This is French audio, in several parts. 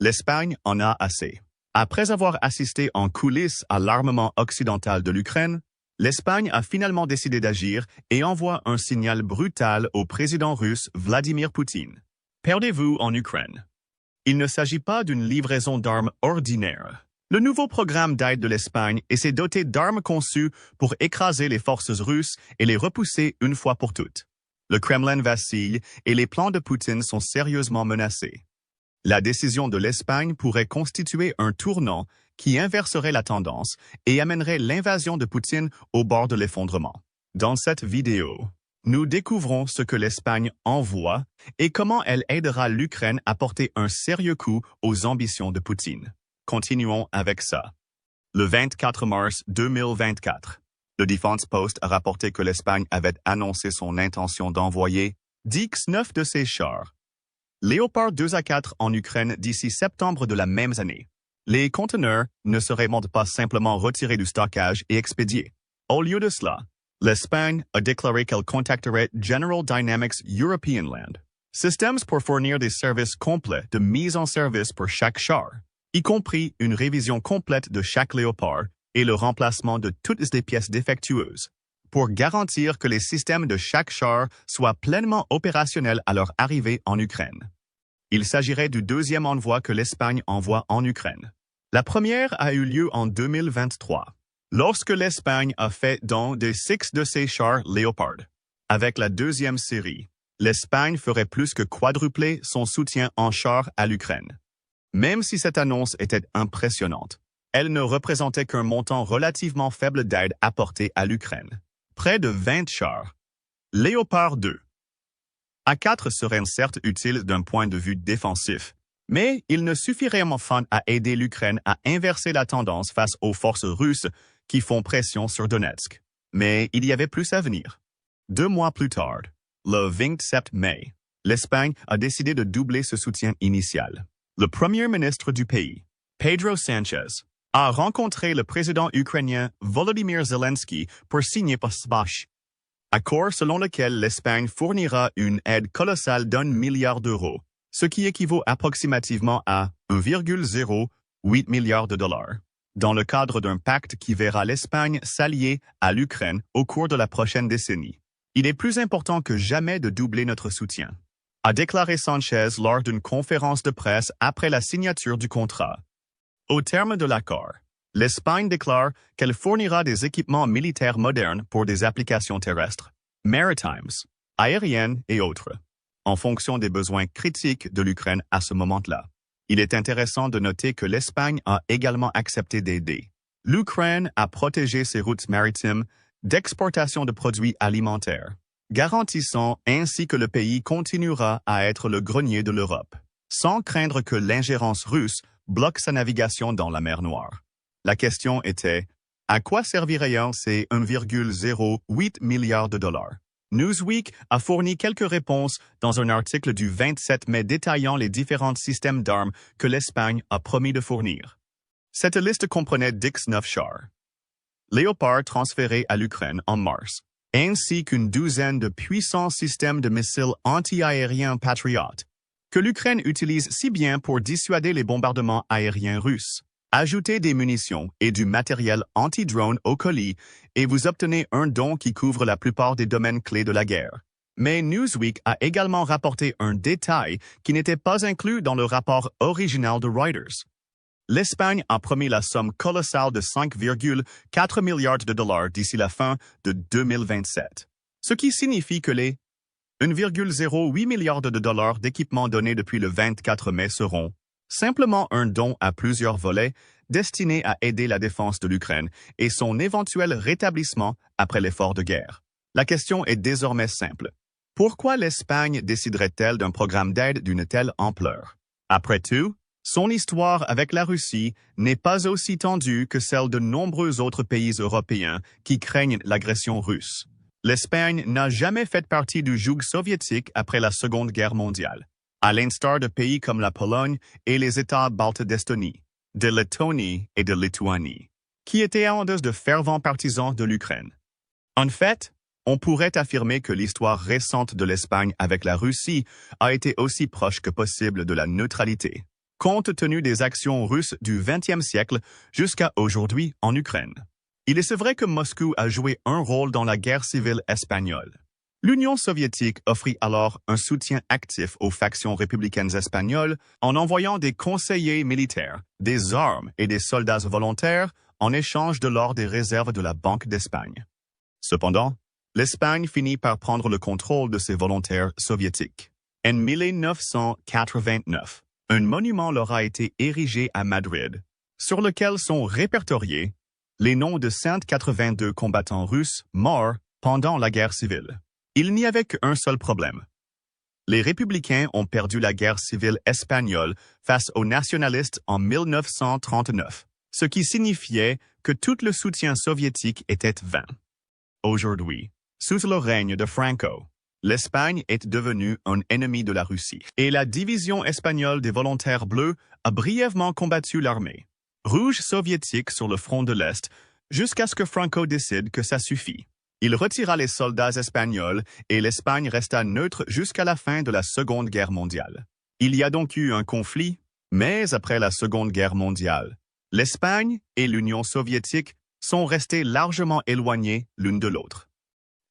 L'Espagne en a assez. Après avoir assisté en coulisses à l'armement occidental de l'Ukraine, l'Espagne a finalement décidé d'agir et envoie un signal brutal au président russe Vladimir Poutine. Perdez-vous en Ukraine. Il ne s'agit pas d'une livraison d'armes ordinaire. Le nouveau programme d'aide de l'Espagne essaie doté d'armes conçues pour écraser les forces russes et les repousser une fois pour toutes. Le Kremlin vacille et les plans de Poutine sont sérieusement menacés. La décision de l'Espagne pourrait constituer un tournant qui inverserait la tendance et amènerait l'invasion de Poutine au bord de l'effondrement. Dans cette vidéo, nous découvrons ce que l'Espagne envoie et comment elle aidera l'Ukraine à porter un sérieux coup aux ambitions de Poutine. Continuons avec ça. Le 24 mars 2024, le Defense Post a rapporté que l'Espagne avait annoncé son intention d'envoyer 19 de ses chars Léopard 2 à 4 en Ukraine d'ici septembre de la même année. Les conteneurs ne seraient pas simplement retirés du stockage et expédiés. Au lieu de cela, l'Espagne a déclaré qu'elle contacterait General Dynamics European Land Systems pour fournir des services complets de mise en service pour chaque char, y compris une révision complète de chaque Léopard et le remplacement de toutes les pièces défectueuses, pour garantir que les systèmes de chaque char soient pleinement opérationnels à leur arrivée en Ukraine. Il s'agirait du deuxième envoi que l'Espagne envoie en Ukraine. La première a eu lieu en 2023, lorsque l'Espagne a fait don de 6 de ses chars Léopard. Avec la deuxième série, l'Espagne ferait plus que quadrupler son soutien en chars à l'Ukraine. Même si cette annonce était impressionnante, elle ne représentait qu'un montant relativement faible d'aide apportée à l'Ukraine. Près de 20 chars. Léopard 2. A4 seraient certes utiles d'un point de vue défensif, mais ils ne suffiraient pas à aider l'Ukraine à inverser la tendance face aux forces russes qui font pression sur Donetsk. Mais il y avait plus à venir. 2 mois plus tard, le 27 mai, l'Espagne a décidé de doubler ce soutien initial. Le premier ministre du pays, Pedro Sánchez, a rencontré le président ukrainien Volodymyr Zelensky pour signer ce accord selon lequel l'Espagne fournira une aide colossale d'1 milliard d'euros, ce qui équivaut approximativement à 1,08 milliard de dollars, dans le cadre d'un pacte qui verra l'Espagne s'allier à l'Ukraine au cours de la prochaine décennie. Il est plus important que jamais de doubler notre soutien, a déclaré Sánchez lors d'une conférence de presse après la signature du contrat. Au terme de l'accord, l'Espagne déclare qu'elle fournira des équipements militaires modernes pour des applications terrestres, maritimes, aériennes et autres, en fonction des besoins critiques de l'Ukraine à ce moment-là. Il est intéressant de noter que l'Espagne a également accepté d'aider l'Ukraine à protéger ses routes maritimes d'exportation de produits alimentaires, garantissant ainsi que le pays continuera à être le grenier de l'Europe, sans craindre que l'ingérence russe bloque sa navigation dans la mer Noire. La question était, à quoi serviraient ces 1,08 milliard de dollars? Newsweek a fourni quelques réponses dans un article du 27 mai détaillant les différents systèmes d'armes que l'Espagne a promis de fournir. Cette liste comprenait 19 chars Léopard transférés à l'Ukraine en mars, ainsi qu'une douzaine de puissants systèmes de missiles anti-aériens Patriot, que l'Ukraine utilise si bien pour dissuader les bombardements aériens russes. Ajoutez des munitions et du matériel anti-drone au colis et vous obtenez un don qui couvre la plupart des domaines clés de la guerre. Mais Newsweek a également rapporté un détail qui n'était pas inclus dans le rapport original de Reuters. L'Espagne a promis la somme colossale de 5,4 milliards de dollars d'ici la fin de 2027, ce qui signifie que les 1,08 milliard de dollars d'équipements donnés depuis le 24 mai seront simplement un don à plusieurs volets destiné à aider la défense de l'Ukraine et son éventuel rétablissement après l'effort de guerre. La question est désormais simple. Pourquoi l'Espagne déciderait-elle d'un programme d'aide d'une telle ampleur? Après tout, son histoire avec la Russie n'est pas aussi tendue que celle de nombreux autres pays européens qui craignent l'agression russe. L'Espagne n'a jamais fait partie du joug soviétique après la Seconde Guerre mondiale, à l'instar de pays comme la Pologne et les États baltes d'Estonie, de Lettonie et de Lituanie, qui étaient de fervents partisans de l'Ukraine. En fait, on pourrait affirmer que l'histoire récente de l'Espagne avec la Russie a été aussi proche que possible de la neutralité. compte tenu des actions russes du XXe siècle jusqu'à aujourd'hui en Ukraine. Il est vrai que Moscou a joué un rôle dans la guerre civile espagnole. L'Union soviétique offrit alors un soutien actif aux factions républicaines espagnoles en envoyant des conseillers militaires, des armes et des soldats volontaires en échange de l'or des réserves de la Banque d'Espagne. Cependant, l'Espagne finit par prendre le contrôle de ces volontaires soviétiques. En 1989, un monument leur a été érigé à Madrid, sur lequel sont répertoriés les noms de 182 combattants russes morts pendant la guerre civile. Il n'y avait qu'un seul problème. Les républicains ont perdu la guerre civile espagnole face aux nationalistes en 1939, ce qui signifiait que tout le soutien soviétique était vain. Aujourd'hui, sous le règne de Franco, l'Espagne est devenue un ennemi de la Russie, et la division espagnole des volontaires bleus a brièvement combattu l'armée rouge soviétique sur le front de l'Est jusqu'à ce que Franco décide que ça suffit. Il retira les soldats espagnols et l'Espagne resta neutre jusqu'à la fin de la Seconde Guerre mondiale. Il y a donc eu un conflit, mais après la Seconde Guerre mondiale, l'Espagne et l'Union soviétique sont restés largement éloignés l'une de l'autre.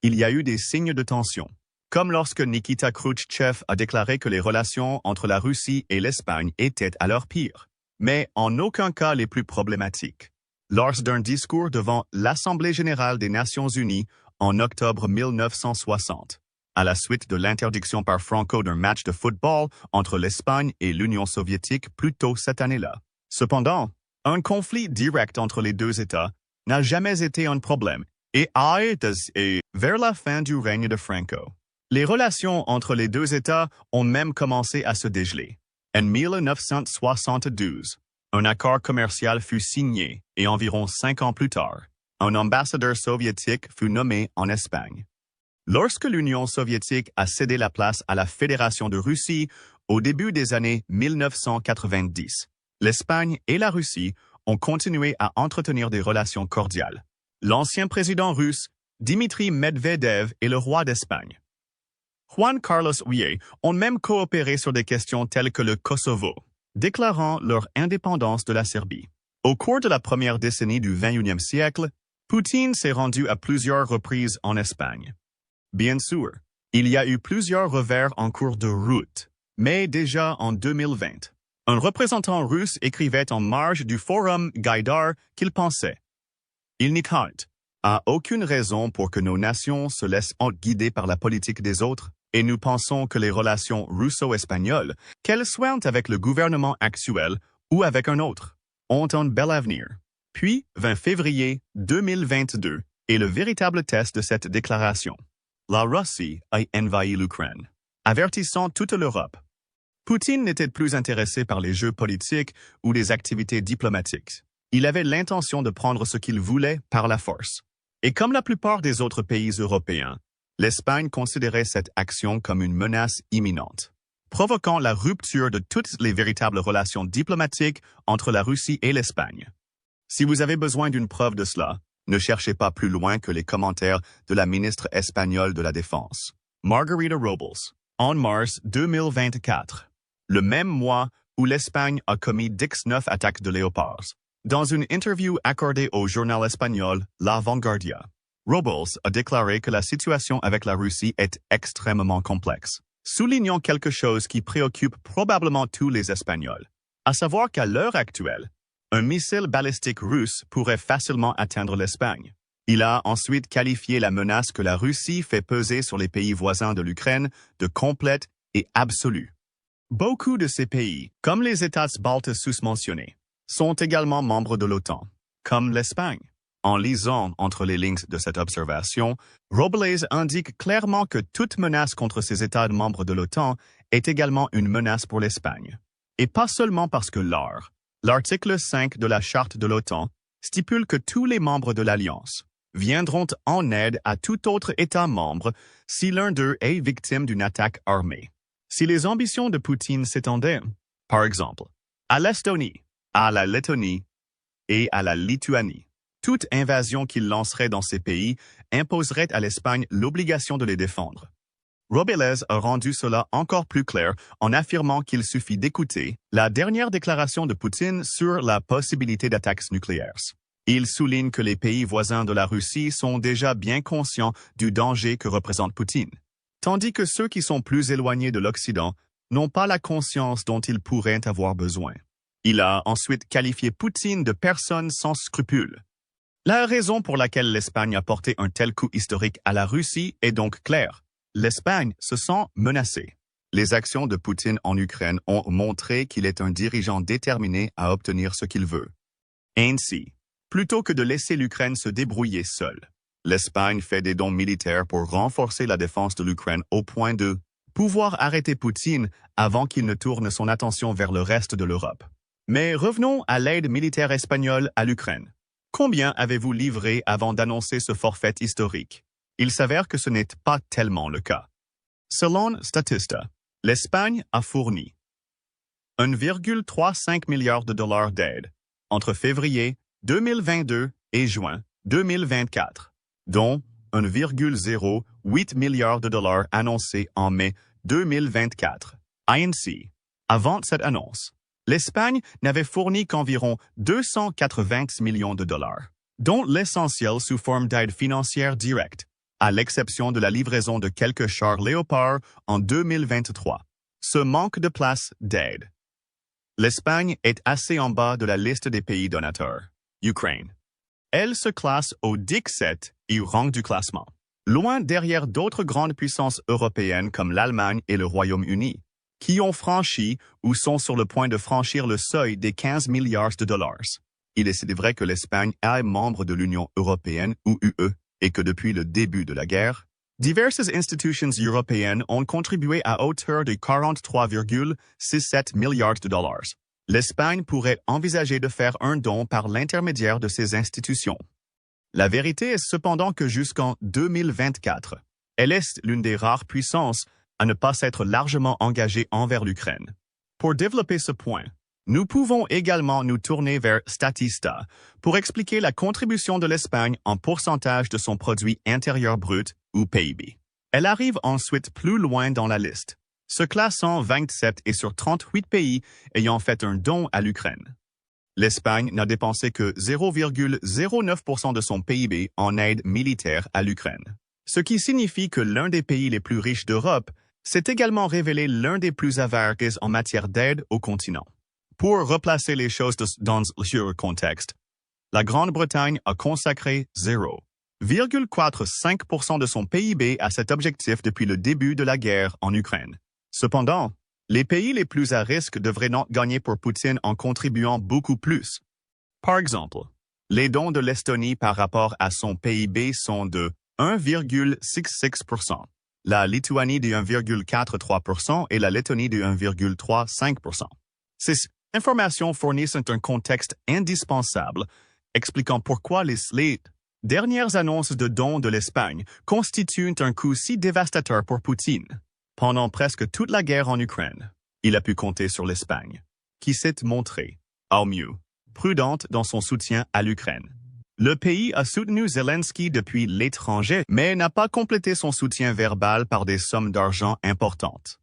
Il y a eu des signes de tension, comme lorsque Nikita Khrouchtchev a déclaré que les relations entre la Russie et l'Espagne étaient à leur pire, mais en aucun cas les plus problématiques. Lors d'un discours devant l'Assemblée générale des Nations unies en octobre 1960, à la suite de l'interdiction par Franco d'un match de football entre l'Espagne et l'Union soviétique plus tôt cette année-là. Cependant, un conflit direct entre les deux États n'a jamais été un problème et a été vers la fin du règne de Franco. Les relations entre les deux États ont même commencé à se dégeler. En 1972, un accord commercial fut signé et environ 5 ans plus tard, un ambassadeur soviétique fut nommé en Espagne. Lorsque l'Union soviétique a cédé la place à la Fédération de Russie au début des années 1990, l'Espagne et la Russie ont continué à entretenir des relations cordiales. L'ancien président russe, Dimitri Medvedev, est le roi d'Espagne. Juan Carlos Huillet ont même coopéré sur des questions telles que le Kosovo, déclarant leur indépendance de la Serbie. Au cours de la première décennie du XXIe siècle, Poutine s'est rendu à plusieurs reprises en Espagne. Bien sûr, il y a eu plusieurs revers en cours de route, mais déjà en 2020, un représentant russe écrivait en marge du forum Gaïdar qu'il pensait « Il n'y a aucune raison pour que nos nations se laissent guider par la politique des autres, et nous pensons que les relations russo-espagnoles, qu'elles soient avec le gouvernement actuel ou avec un autre, ont un bel avenir. » Puis, 20 février 2022 est le véritable test de cette déclaration. La Russie a envahi l'Ukraine, avertissant toute l'Europe. Poutine n'était plus intéressé par les jeux politiques ou les activités diplomatiques. Il avait l'intention de prendre ce qu'il voulait par la force. Et comme la plupart des autres pays européens, l'Espagne considérait cette action comme une menace imminente, provoquant la rupture de toutes les véritables relations diplomatiques entre la Russie et l'Espagne. Si vous avez besoin d'une preuve de cela, ne cherchez pas plus loin que les commentaires de la ministre espagnole de la Défense, Margarita Robles, en mars 2024, le même mois où l'Espagne a commis 19 attaques de léopards. Dans une interview accordée au journal espagnol La Vanguardia, Robles a déclaré que la situation avec la Russie est extrêmement complexe, soulignant quelque chose qui préoccupe probablement tous les Espagnols, à savoir qu'à l'heure actuelle, un missile balistique russe pourrait facilement atteindre l'Espagne. Il a ensuite qualifié la menace que la Russie fait peser sur les pays voisins de l'Ukraine de complète et absolue. Beaucoup de ces pays, comme les États baltes sous-mentionnés, sont également membres de l'OTAN, comme l'Espagne. En lisant entre les lignes de cette observation, Robles indique clairement que toute menace contre ces États membres de l'OTAN est également une menace pour l'Espagne. Et pas seulement parce que l'article 5 de la Charte de l'OTAN stipule que tous les membres de l'Alliance viendront en aide à tout autre État membre si l'un d'eux est victime d'une attaque armée. Si les ambitions de Poutine s'étendaient, par exemple, à l'Estonie, à la Lettonie et à la Lituanie, toute invasion qu'il lancerait dans ces pays imposerait à l'Espagne l'obligation de les défendre. Robles a rendu cela encore plus clair en affirmant qu'il suffit d'écouter la dernière déclaration de Poutine sur la possibilité d'attaques nucléaires. Il souligne que les pays voisins de la Russie sont déjà bien conscients du danger que représente Poutine, tandis que ceux qui sont plus éloignés de l'Occident n'ont pas la conscience dont ils pourraient avoir besoin. Il a ensuite qualifié Poutine de personne sans scrupules. La raison pour laquelle l'Espagne a porté un tel coup historique à la Russie est donc claire. L'Espagne se sent menacée. Les actions de Poutine en Ukraine ont montré qu'il est un dirigeant déterminé à obtenir ce qu'il veut. Ainsi, plutôt que de laisser l'Ukraine se débrouiller seule, l'Espagne fait des dons militaires pour renforcer la défense de l'Ukraine au point de pouvoir arrêter Poutine avant qu'il ne tourne son attention vers le reste de l'Europe. Mais revenons à l'aide militaire espagnole à l'Ukraine. Combien avez-vous livré avant d'annoncer ce forfait historique? Il s'avère que ce n'est pas tellement le cas. Selon Statista, l'Espagne a fourni 1,35 milliard de dollars d'aide entre février 2022 et juin 2024, dont 1,08 milliard de dollars annoncés en mai 2024. Ainsi, avant cette annonce, l'Espagne n'avait fourni qu'environ 280 millions de dollars, dont l'essentiel sous forme d'aide financière directe, à l'exception de la livraison de quelques chars Léopard en 2023. Ce manque de place d'aide. L'Espagne est assez en bas de la liste des pays donateurs. Ukraine. Elle se classe au 17 rang du classement, loin derrière d'autres grandes puissances européennes comme l'Allemagne et le Royaume-Uni, qui ont franchi ou sont sur le point de franchir le seuil des 15 milliards de dollars. Il est vrai que l'Espagne est membre de l'Union européenne ou UE et que depuis le début de la guerre, diverses institutions européennes ont contribué à hauteur de 43,67 milliards de dollars. L'Espagne pourrait envisager de faire un don par l'intermédiaire de ces institutions. La vérité est cependant que jusqu'en 2024, elle est l'une des rares puissances à ne pas s'être largement engagée envers l'Ukraine. Pour développer ce point, nous pouvons également nous tourner vers Statista pour expliquer la contribution de l'Espagne en pourcentage de son produit intérieur brut ou PIB. Elle arrive ensuite plus loin dans la liste, se classant 27 et sur 38 pays ayant fait un don à l'Ukraine. L'Espagne n'a dépensé que 0,09% de son PIB en aide militaire à l'Ukraine, ce qui signifie que l'un des pays les plus riches d'Europe s'est également révélé l'un des plus avares en matière d'aide au continent. Pour replacer les choses dans leur contexte, la Grande-Bretagne a consacré 0,45% de son PIB à cet objectif depuis le début de la guerre en Ukraine. Cependant, les pays les plus à risque devraient non gagner pour Poutine en contribuant beaucoup plus. Par exemple, les dons de l'Estonie par rapport à son PIB sont de 1,66%, la Lituanie de 1,43% et la Lettonie de 1,35%. Ces informations fournissent un contexte indispensable, expliquant pourquoi les dernières annonces de dons de l'Espagne constituent un coup si dévastateur pour Poutine. Pendant presque toute la guerre en Ukraine, il a pu compter sur l'Espagne, qui s'est montrée, au mieux, prudente dans son soutien à l'Ukraine. Le pays a soutenu Zelensky depuis l'étranger, mais n'a pas complété son soutien verbal par des sommes d'argent importantes.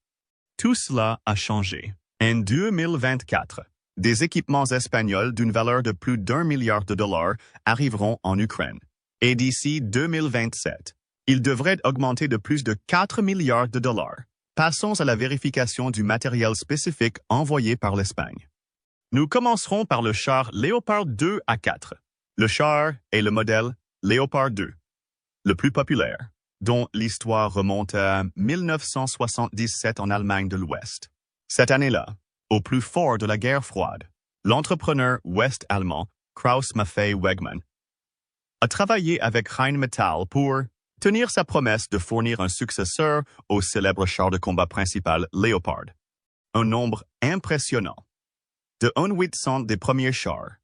Tout cela a changé. En 2024, des équipements espagnols d'une valeur de plus d'1 milliard de dollars arriveront en Ukraine. Et d'ici 2027, ils devraient augmenter de plus de 4 milliards de dollars. Passons à la vérification du matériel spécifique envoyé par l'Espagne. Nous commencerons par le char Léopard 2 à 4. Le char est le modèle Léopard 2, le plus populaire, dont l'histoire remonte à 1977 en Allemagne de l'Ouest. Cette année-là, au plus fort de la guerre froide, l'entrepreneur ouest-allemand Krauss Maffei Wegmann a travaillé avec Rheinmetall pour tenir sa promesse de fournir un successeur au célèbre char de combat principal Léopard. Un nombre impressionnant de 1/800 des premiers chars.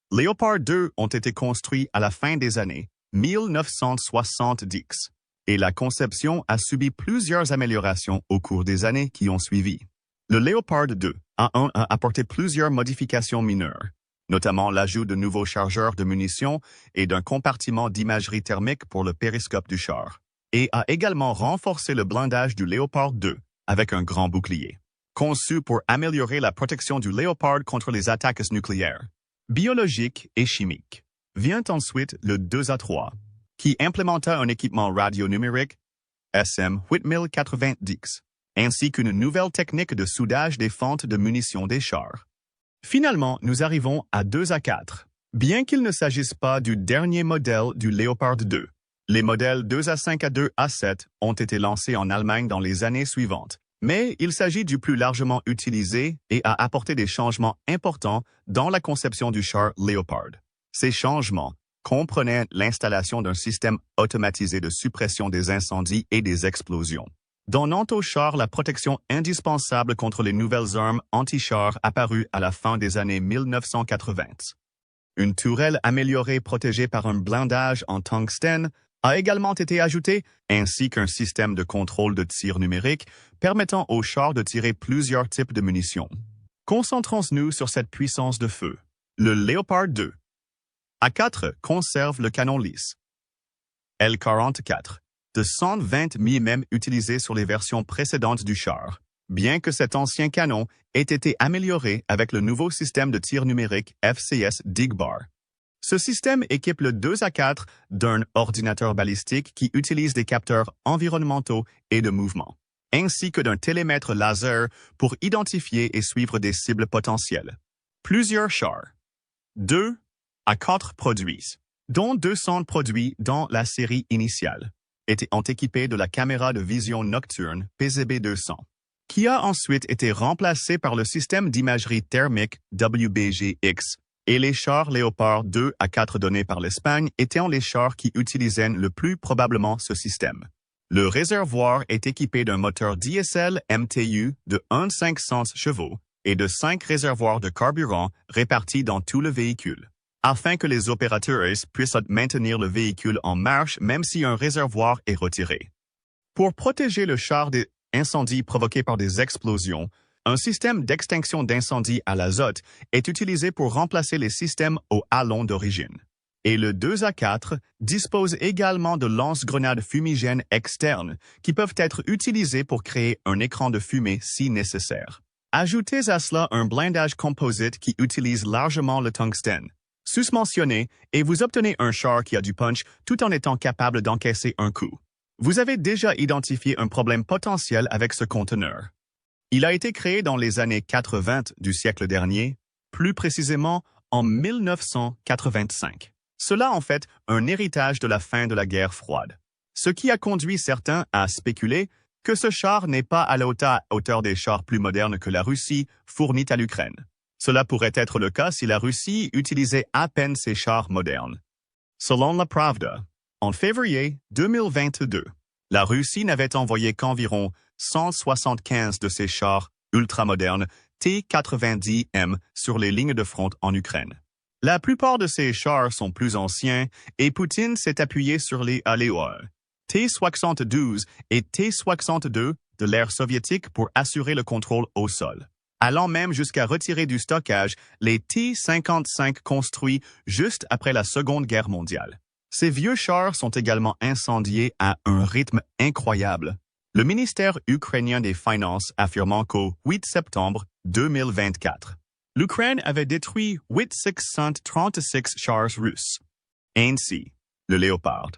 Léopard 2 ont été construits à la fin des années 1970 et la conception a subi plusieurs améliorations au cours des années qui ont suivi. Le Léopard 2 a apporté plusieurs modifications mineures, notamment l'ajout de nouveaux chargeurs de munitions et d'un compartiment d'imagerie thermique pour le périscope du char. et a également renforcé le blindage du Léopard 2 avec un grand bouclier, conçu pour améliorer la protection du Léopard contre les attaques nucléaires, biologiques et chimiques. Vient ensuite le 2A3, qui implémenta un équipement radio numérique SM-8090, ainsi qu'une nouvelle technique de soudage des fentes de munitions des chars. Finalement, nous arrivons à 2A4. Bien qu'il ne s'agisse pas du dernier modèle du Léopard 2, les modèles 2A5 à 2A7 ont été lancés en Allemagne dans les années suivantes, mais il s'agit du plus largement utilisé et a apporté des changements importants dans la conception du char Léopard. Ces changements comprenaient l'installation d'un système automatisé de suppression des incendies et des explosions, donnant au char la protection indispensable contre les nouvelles armes anti-chars apparues à la fin des années 1980. Une tourelle améliorée protégée par un blindage en tungstène a également été ajoutée, ainsi qu'un système de contrôle de tir numérique permettant au char de tirer plusieurs types de munitions. Concentrons-nous sur cette puissance de feu. Le Léopard 2 A4 conserve le canon lisse L44 de 120 mm utilisé sur les versions précédentes du char, bien que cet ancien canon ait été amélioré avec le nouveau système de tir numérique FCS DIGBAR. Ce système équipe le 2A4 d'un ordinateur balistique qui utilise des capteurs environnementaux et de mouvement, ainsi que d'un télémètre laser pour identifier et suivre des cibles potentielles. Plusieurs chars, 2A4 produits, dont 200 produits dans la série initiale, ont équipés de la caméra de vision nocturne PZB-200, qui a ensuite été remplacé par le système d'imagerie thermique WBGX, et les chars Léopard 2A4 donnés par l'Espagne étaient les chars qui utilisaient le plus probablement ce système. Le réservoir est équipé d'un moteur diesel MTU de 1,500 chevaux et de 5 réservoirs de carburant répartis dans tout le véhicule, afin que les opérateurs puissent maintenir le véhicule en marche même si un réservoir est retiré. Pour protéger le char des incendies provoqués par des explosions, un système d'extinction d'incendie à l'azote est utilisé pour remplacer les systèmes au halon d'origine. Et le 2A4 dispose également de lance-grenades fumigènes externes qui peuvent être utilisées pour créer un écran de fumée si nécessaire. Ajoutez à cela un blindage composite qui utilise largement le tungstène, susmentionné, et vous obtenez un char qui a du punch tout en étant capable d'encaisser un coup. Vous avez déjà identifié un problème potentiel avec ce conteneur. Il a été créé dans les années 80 du siècle dernier, plus précisément en 1985. Cela en fait un héritage de la fin de la guerre froide, ce qui a conduit certains à spéculer que ce char n'est pas à la hauteur des chars plus modernes que la Russie fournit à l'Ukraine. Cela pourrait être le cas si la Russie utilisait à peine ses chars modernes. Selon la Pravda, en février 2022, la Russie n'avait envoyé qu'environ 175 de ses chars ultramodernes T-90M sur les lignes de front en Ukraine. La plupart de ces chars sont plus anciens et Poutine s'est appuyé sur les T-72 et T-62 de l'ère soviétique pour assurer le contrôle au sol, allant même jusqu'à retirer du stockage les T-55 construits juste après la Seconde Guerre mondiale. Ces vieux chars sont également incendiés à un rythme incroyable. Le ministère ukrainien des Finances affirmant qu'au 8 septembre 2024, l'Ukraine avait détruit 836 chars russes. Ainsi, le Léopard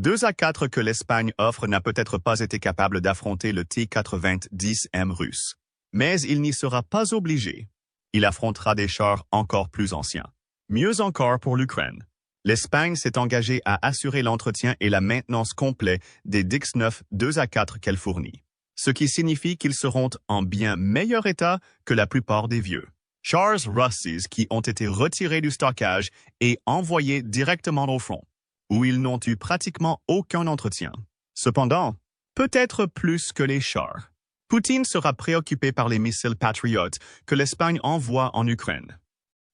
2A4 que l'Espagne offre n'a peut-être pas été capable d'affronter le T-90M russe, mais il n'y sera pas obligé. Il affrontera des chars encore plus anciens. Mieux encore pour l'Ukraine. L'Espagne s'est engagée à assurer l'entretien et la maintenance complets des Dix-9 2A4 qu'elle fournit, ce qui signifie qu'ils seront en bien meilleur état que la plupart des vieux chars russes qui ont été retirés du stockage et envoyés directement au front, où ils n'ont eu pratiquement aucun entretien. Cependant, peut-être plus que les chars, Poutine sera préoccupé par les missiles Patriot que l'Espagne envoie en Ukraine.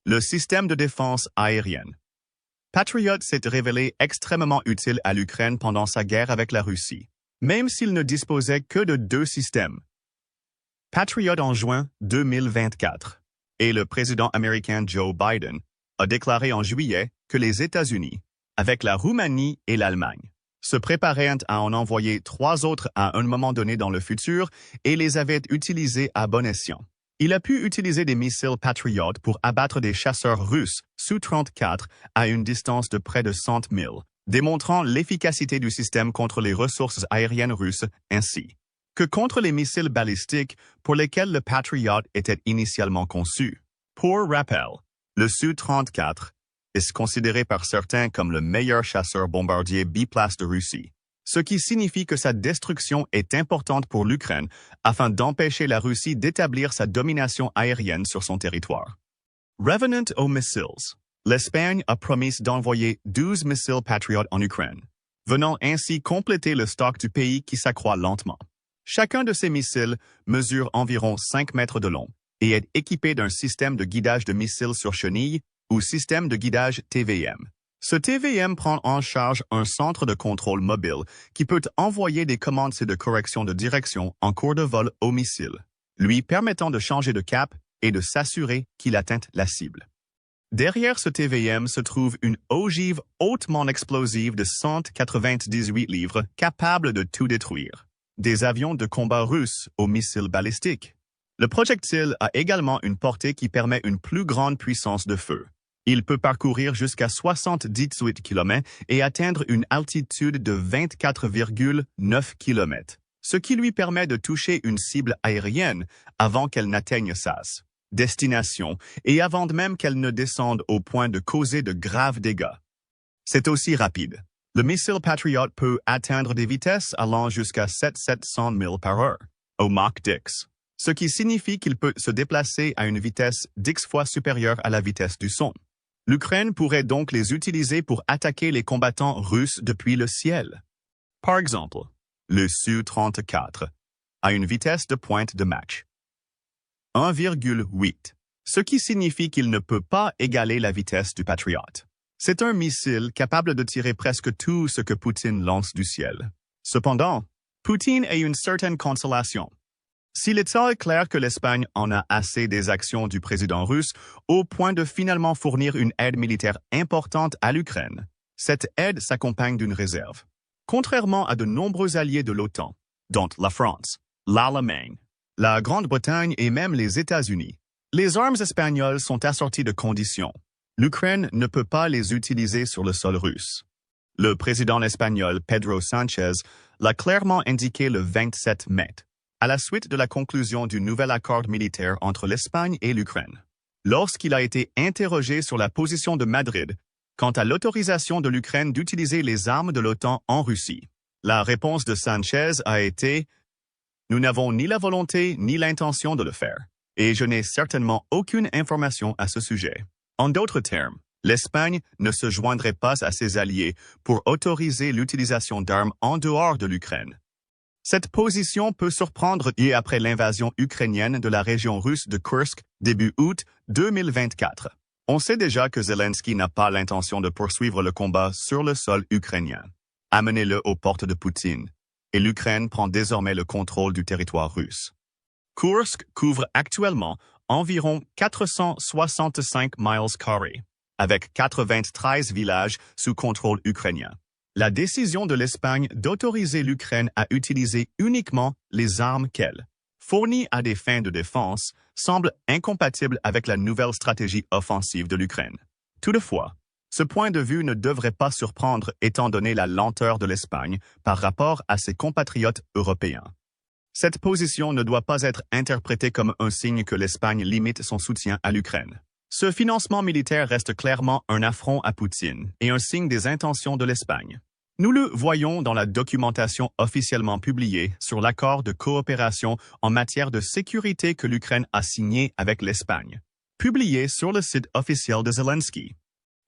Le système de défense aérienne Patriot s'est révélé extrêmement utile à l'Ukraine pendant sa guerre avec la Russie, même s'il ne disposait que de 2 systèmes. Patriot en juin 2024, et le président américain Joe Biden a déclaré en juillet que les États-Unis, avec la Roumanie et l'Allemagne, se préparait à en envoyer 3 autres à un moment donné dans le futur et les avait utilisés à bon escient. Il a pu utiliser des missiles Patriot pour abattre des chasseurs russes Su-34 à une distance de près de 100 000, démontrant l'efficacité du système contre les ressources aériennes russes ainsi que contre les missiles balistiques pour lesquels le Patriot était initialement conçu. Pour rappel, le Su-34 est considéré par certains comme le meilleur chasseur bombardier biplace de Russie, ce qui signifie que sa destruction est importante pour l'Ukraine afin d'empêcher la Russie d'établir sa domination aérienne sur son territoire. Revenant aux missiles, l'Espagne a promis d'envoyer 12 missiles Patriot en Ukraine, venant ainsi compléter le stock du pays qui s'accroît lentement. Chacun de ces missiles mesure environ 5 mètres de long et est équipé d'un système de guidage de missiles sur chenille ou système de guidage TVM. Ce TVM prend en charge un centre de contrôle mobile qui peut envoyer des commandes de correction de direction en cours de vol au missile, lui permettant de changer de cap et de s'assurer qu'il atteint la cible. Derrière ce TVM se trouve une ogive hautement explosive de 198 livres capable de tout détruire. Des avions de combat russes aux missiles balistiques. Le projectile a également une portée qui permet une plus grande puissance de feu. Il peut parcourir jusqu'à 78 km et atteindre une altitude de 24,9 km, ce qui lui permet de toucher une cible aérienne avant qu'elle n'atteigne sa destination et avant même qu'elle ne descende au point de causer de graves dégâts. C'est aussi rapide. Le missile Patriot peut atteindre des vitesses allant jusqu'à 700 000 par heure, au Mach 10. Ce qui signifie qu'il peut se déplacer à une vitesse 10 fois supérieure à la vitesse du son. L'Ukraine pourrait donc les utiliser pour attaquer les combattants russes depuis le ciel. Par exemple, le Su-34 a une vitesse de pointe de Mach 1,8, ce qui signifie qu'il ne peut pas égaler la vitesse du Patriot. C'est un missile capable de tirer presque tout ce que Poutine lance du ciel. Cependant, Poutine a une certaine consolation. S'il est clair que l'Espagne en a assez des actions du président russe au point de finalement fournir une aide militaire importante à l'Ukraine, cette aide s'accompagne d'une réserve. Contrairement à de nombreux alliés de l'OTAN, dont la France, l'Allemagne, la Grande-Bretagne et même les États-Unis, les armes espagnoles sont assorties de conditions. L'Ukraine ne peut pas les utiliser sur le sol russe. Le président espagnol Pedro Sánchez l'a clairement indiqué le 27 mai, à la suite de la conclusion du nouvel accord militaire entre l'Espagne et l'Ukraine. Lorsqu'il a été interrogé sur la position de Madrid quant à l'autorisation de l'Ukraine d'utiliser les armes de l'OTAN en Russie, la réponse de Sánchez a été « Nous n'avons ni la volonté ni l'intention de le faire, et je n'ai certainement aucune information à ce sujet. » En d'autres termes, l'Espagne ne se joindrait pas à ses alliés pour autoriser l'utilisation d'armes en dehors de l'Ukraine. Cette position peut surprendre et après l'invasion ukrainienne de la région russe de Kursk début août 2024. On sait déjà que Zelensky n'a pas l'intention de poursuivre le combat sur le sol ukrainien. Amenez-le aux portes de Poutine, et l'Ukraine prend désormais le contrôle du territoire russe. Kursk couvre actuellement environ 465 miles carrés, avec 93 villages sous contrôle ukrainien. La décision de l'Espagne d'autoriser l'Ukraine à utiliser uniquement les armes qu'elle fournit à des fins de défense semble incompatible avec la nouvelle stratégie offensive de l'Ukraine. Toutefois, ce point de vue ne devrait pas surprendre étant donné la lenteur de l'Espagne par rapport à ses compatriotes européens. Cette position ne doit pas être interprétée comme un signe que l'Espagne limite son soutien à l'Ukraine. Ce financement militaire reste clairement un affront à Poutine et un signe des intentions de l'Espagne. Nous le voyons dans la documentation officiellement publiée sur l'accord de coopération en matière de sécurité que l'Ukraine a signé avec l'Espagne, publié sur le site officiel de Zelensky.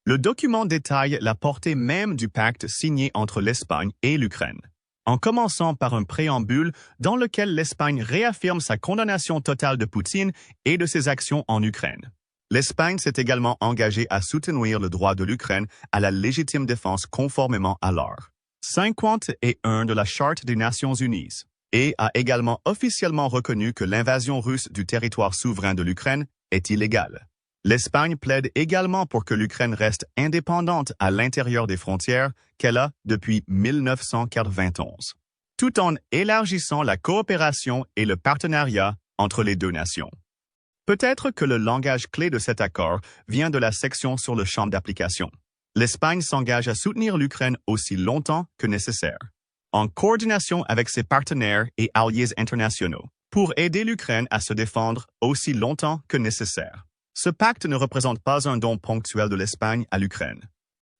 Le document détaille la portée même du pacte signé entre l'Espagne et l'Ukraine, en commençant par un préambule dans lequel l'Espagne réaffirme sa condamnation totale de Poutine et de ses actions en Ukraine. L'Espagne s'est également engagée à soutenir le droit de l'Ukraine à la légitime défense conformément à l'art. 51 de la Charte des Nations Unies et a également officiellement reconnu que l'invasion russe du territoire souverain de l'Ukraine est illégale. L'Espagne plaide également pour que l'Ukraine reste indépendante à l'intérieur des frontières qu'elle a depuis 1991, tout en élargissant la coopération et le partenariat entre les deux nations. Peut-être que le langage clé de cet accord vient de la section sur le champ d'application. L'Espagne s'engage à soutenir l'Ukraine aussi longtemps que nécessaire, en coordination avec ses partenaires et alliés internationaux, pour aider l'Ukraine à se défendre aussi longtemps que nécessaire. Ce pacte ne représente pas un don ponctuel de l'Espagne à l'Ukraine.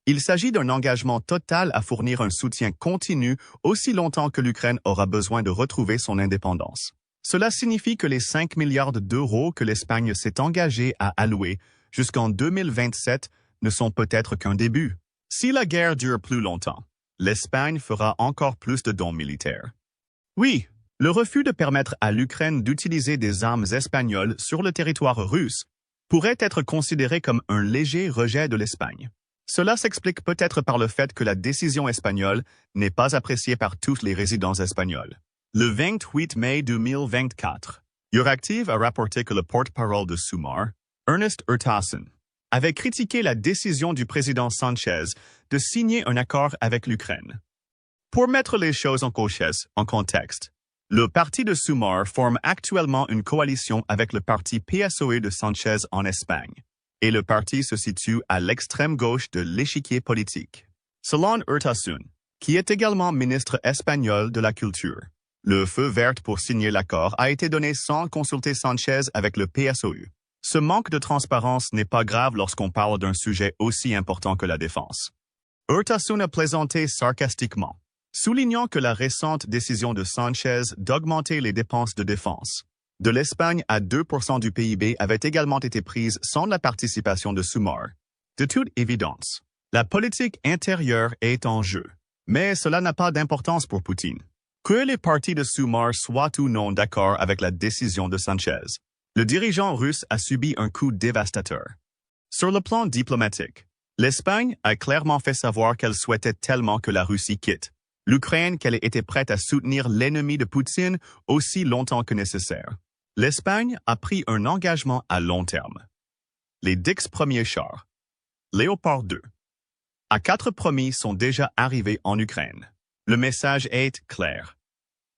Il s'agit d'un engagement total à fournir un soutien continu aussi longtemps que l'Ukraine aura besoin de retrouver son indépendance. Cela signifie que les 5 milliards d'euros que l'Espagne s'est engagée à allouer jusqu'en 2027 ne sont peut-être qu'un début. Si la guerre dure plus longtemps, l'Espagne fera encore plus de dons militaires. Oui, le refus de permettre à l'Ukraine d'utiliser des armes espagnoles sur le territoire russe pourrait être considéré comme un léger rejet de l'Espagne. Cela s'explique peut-être par le fait que la décision espagnole n'est pas appréciée par tous les résidents espagnols. Le 28 mai 2024, Euractiv a rapporté que le porte-parole de Sumar, Ernest Urtasun, avait critiqué la décision du président Sanchez de signer un accord avec l'Ukraine. Pour mettre les choses en contexte, le parti de Sumar forme actuellement une coalition avec le parti PSOE de Sanchez en Espagne, et le parti se situe à l'extrême gauche de l'échiquier politique. Selon Urtasun, qui est également ministre espagnol de la Culture, le feu vert pour signer l'accord a été donné sans consulter Sanchez avec le PSOE. Ce manque de transparence n'est pas grave lorsqu'on parle d'un sujet aussi important que la défense. Urtasun a plaisanté sarcastiquement, soulignant que la récente décision de Sanchez d'augmenter les dépenses de défense de l'Espagne à 2% du PIB avait également été prise sans la participation de Sumar. De toute évidence, la politique intérieure est en jeu, mais cela n'a pas d'importance pour Poutine. Que les partis de Sumar soient ou non d'accord avec la décision de Sanchez, le dirigeant russe a subi un coup dévastateur. Sur le plan diplomatique, l'Espagne a clairement fait savoir qu'elle souhaitait tellement que la Russie quitte l'Ukraine qu'elle était prête à soutenir l'ennemi de Poutine aussi longtemps que nécessaire. L'Espagne a pris un engagement à long terme. Les 10 premiers chars, Léopard 2, à 4 promis sont déjà arrivés en Ukraine. Le message est clair.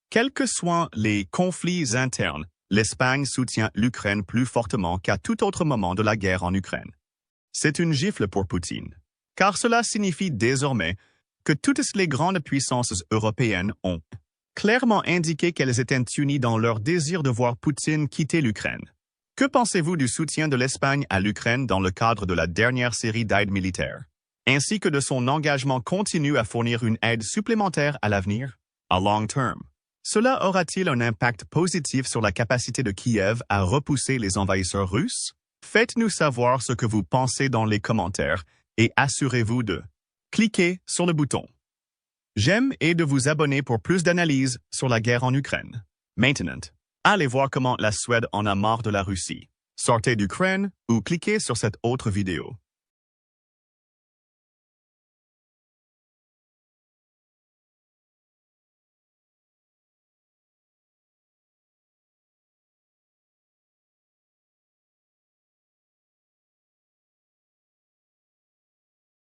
Quels que soient les conflits internes, l'Espagne soutient l'Ukraine plus fortement qu'à tout autre moment de la guerre en Ukraine. C'est une gifle pour Poutine, car cela signifie désormais que toutes les grandes puissances européennes ont clairement indiqué qu'elles étaient unies dans leur désir de voir Poutine quitter l'Ukraine. Que pensez-vous du soutien de l'Espagne à l'Ukraine dans le cadre de la dernière série d'aides militaires, ainsi que de son engagement continu à fournir une aide supplémentaire à l'avenir, à long terme? Cela aura-t-il un impact positif sur la capacité de Kiev à repousser les envahisseurs russes? Faites-nous savoir ce que vous pensez dans les commentaires et assurez-vous de cliquer sur le bouton j'aime et de vous abonner pour plus d'analyses sur la guerre en Ukraine. Maintenant, allez voir comment la Suède en a marre de la Russie. Sortez d'Ukraine ou cliquez sur cette autre vidéo.